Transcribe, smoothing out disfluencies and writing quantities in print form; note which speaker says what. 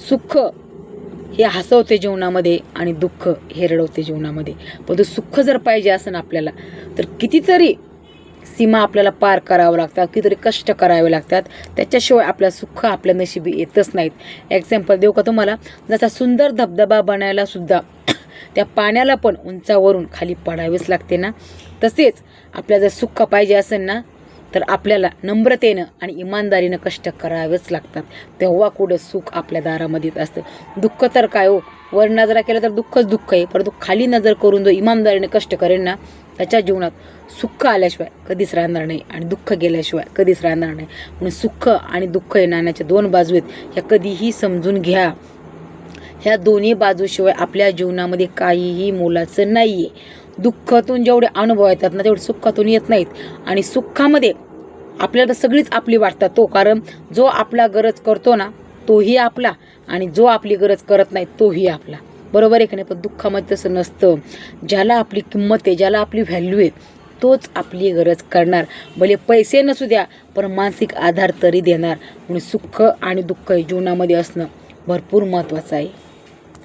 Speaker 1: सुख हे हसवते जीवनामध्ये आणि दुःख हे रडवते जीवनामध्ये. पण सुख जर पाहिजे असेल आपल्याला तर कितीतरी सीमा आपल्याला पार करावं लागतात, कितीतरी कष्ट करावे लागतात. त्याच्याशिवाय आपलं सुख आपल्या नशिबी येतच नाहीत. एक्झाम्पल देऊ का तुम्हाला? जसा सुंदर धबधबा बनायला सुद्धा त्या पाण्याला पण उंचावरून खाली पडावेच लागते ना, तसेच आपल्याला जर सुख पाहिजे असेल ना तर आपल्याला नम्रतेनं आणि इमानदारीनं कष्ट करावेच लागतात. तेव्हा कुठं सुख आपल्या दारामध्ये येत असतं. दुःख तर काय हो, वर नजरा केला तर दुःखच दुःख आहे, परंतु खाली नजर करून जो इमानदारीने कष्ट करेल ना त्याच्या जीवनात सुख आल्याशिवाय कधीच राहणार नाही आणि दुःख गेल्याशिवाय कधीच राहणार नाही. म्हणून सुख आणि दुःख हे नाण्याच्या दोन बाजू आहेत, ह्या कधीही समजून घ्या. ह्या दोन्ही बाजूशिवाय आपल्या जीवनामध्ये काहीही मोलाचं नाही आहे. दुःखातून जेवढे अनुभव येतात ना तेवढे सुखातून येत नाहीत. आणि सुखामध्ये आपल्याला सगळीच आपली वाटतात तो, कारण जो आपला गरज करतो ना तोही आपला आणि जो आपली गरज करत नाही तोही आपला. बरोबर आहे की नाही? पण दुःखामध्ये तसं नसतं. ज्याला आपली किंमत आहे, ज्याला आपली व्हॅल्यू आहे तोच आपली गरज करणार. भले पैसे नसू द्या पण मानसिक आधार तरी देणार. म्हणून सुख आणि दुःख जीवनामध्ये असणं भरपूर महत्त्वाचं आहे.